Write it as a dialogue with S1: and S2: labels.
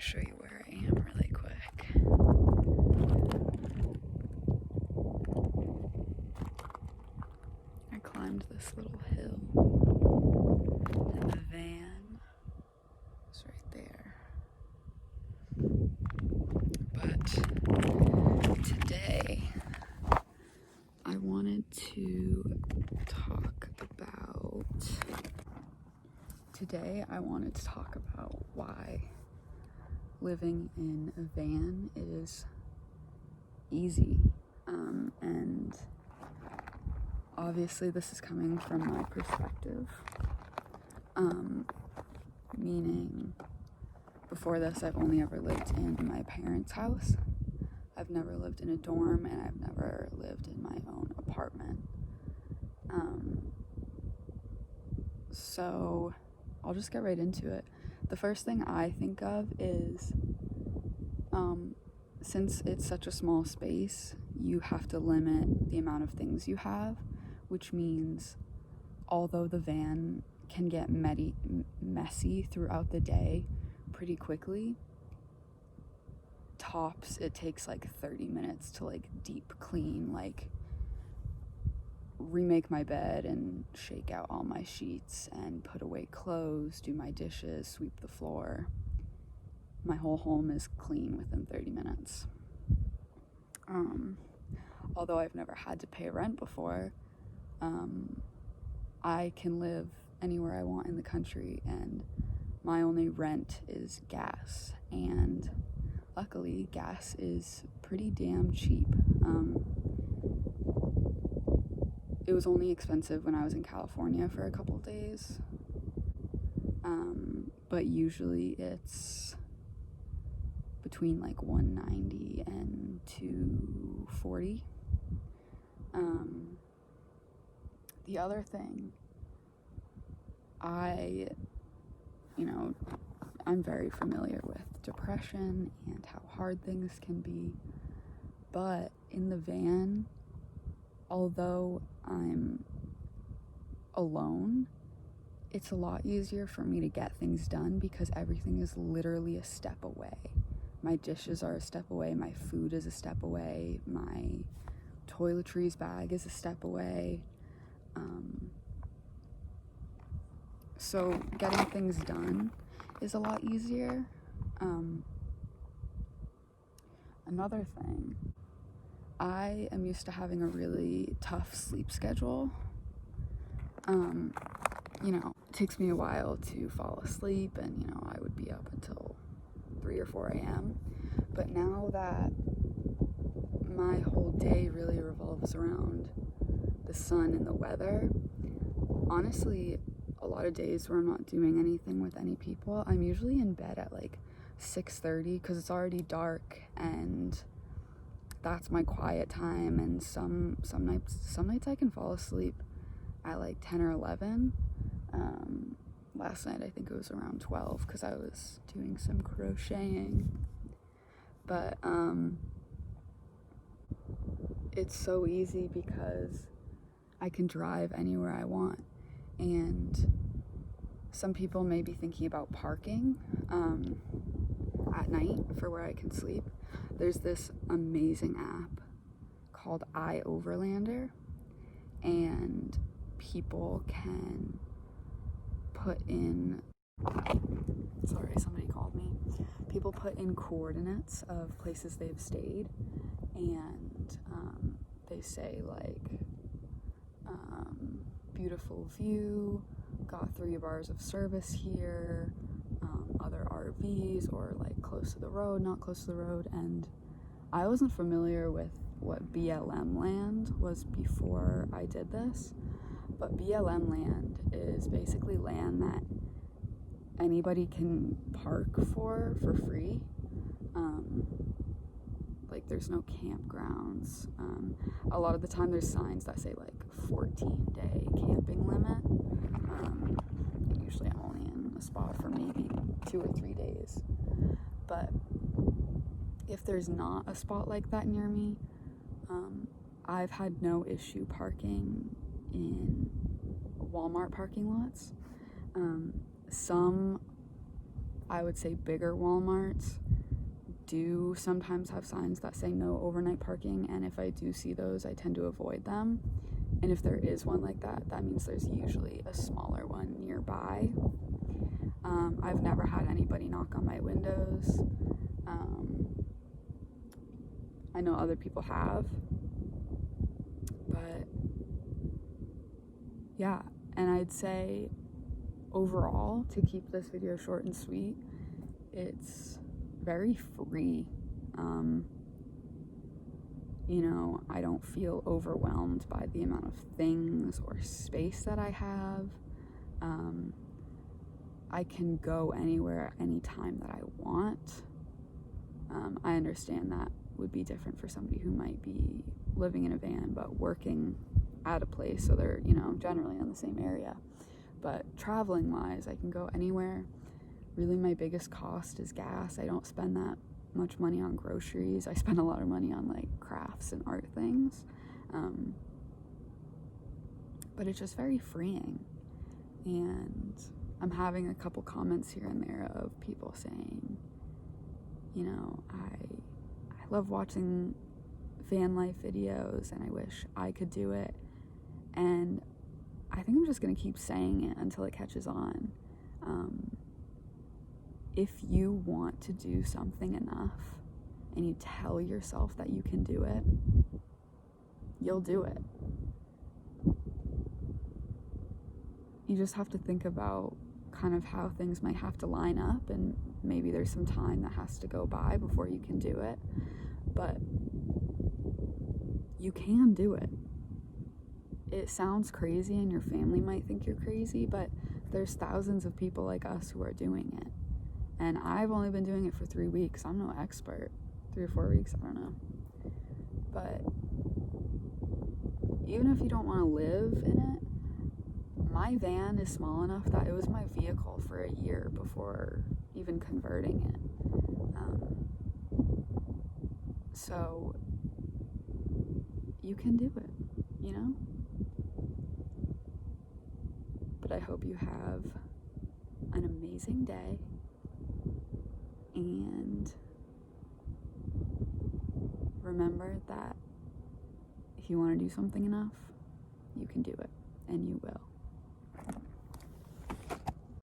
S1: to show you where I am really quick. I climbed this little hill, and the van is right there. But today, I wanted to talk about why living in a van is easy. And obviously this is coming from my perspective. Meaning before this, I've only ever lived in my parents' house. I've never lived in a dorm, and I've never lived in my own apartment. So I'll just get right into it. The first thing I think of is, since it's such a small space, you have to limit the amount of things you have, which means although the van can get messy throughout the day pretty quickly, tops it takes like 30 minutes to like deep clean, like remake my bed and shake out all my sheets and put away clothes, do my dishes, sweep the floor. My whole home is clean within 30 minutes. Although I've never had to pay rent before, I can live anywhere I want in the country, and my only rent is gas, and luckily gas is pretty damn cheap. It was only expensive when I was in California for a couple days, but usually it's between like $1.90 and $2.40. The other thing, I'm very familiar with depression and how hard things can be, but in the van, although I'm alone, it's a lot easier for me to get things done because everything is literally a step away. My dishes are a step away, my food is a step away, my toiletries bag is a step away. So getting things done is a lot easier. Another thing, I am used to having a really tough sleep schedule. It takes me a while to fall asleep, and I would be up until 3 or 4 a.m. But now that my whole day really revolves around the sun and the weather, honestly, a lot of days where I'm not doing anything with any people, I'm usually in bed at like 6:30 because it's already dark, and that's my quiet time. And some nights I can fall asleep at like 10 or 11. Last night I think it was around 12 because I was doing some crocheting. But it's so easy because I can drive anywhere I want. And some people may be thinking about parking at night for where I can sleep. There's this amazing app called iOverlander, and people can put in, somebody called me. People put in coordinates of places they've stayed, and they say like, beautiful view, got 3 bars of service here, other RVs, or like close to the road, not close to the road. And I wasn't familiar with what BLM land was before I did this, but BLM land is basically land that anybody can park for free. Like there's no campgrounds. A lot of the time there's signs that say like 14-day camping limit. Usually I'm only in a spot for maybe 2 or 3 days. But if there's not a spot like that near me, I've had no issue parking in Walmart parking lots. Some I would say bigger Walmarts do sometimes have signs that say no overnight parking, and if I do see those, I tend to avoid them. And if there is one like that, that means there's usually a smaller one nearby. I've never had anybody knock on my windows. I know other people have, but yeah, and I'd say overall, to keep this video short and sweet, it's very free. You know, I don't feel overwhelmed by the amount of things or space that I have. I can go anywhere, anytime that I want. I understand that would be different for somebody who might be living in a van but working at a place, so they're, you know, generally in the same area. But traveling wise, I can go anywhere. Really, my biggest cost is gas. I don't spend that much money on groceries. I spend a lot of money on like crafts and art things. But it's just very freeing. And I'm having a couple comments here and there of people saying, you know, I love watching van life videos and I wish I could do it. And I think I'm just going to keep saying it until it catches on. If you want to do something enough and you tell yourself that you can do it, you'll do it. You just have to think about kind of how things might have to line up, and maybe there's some time that has to go by before you can do it. But you can do it. It sounds crazy and your family might think you're crazy, but there's thousands of people like us who are doing it. And I've only been doing it for 3 weeks. I'm no expert. 3 or 4 weeks, I don't know. But even if you don't want to live in it, my van is small enough that it was my vehicle for a year before even converting it. So you can do it, you know? But I hope you have an amazing day, and remember that if you want to do something enough, you can do it, and you will.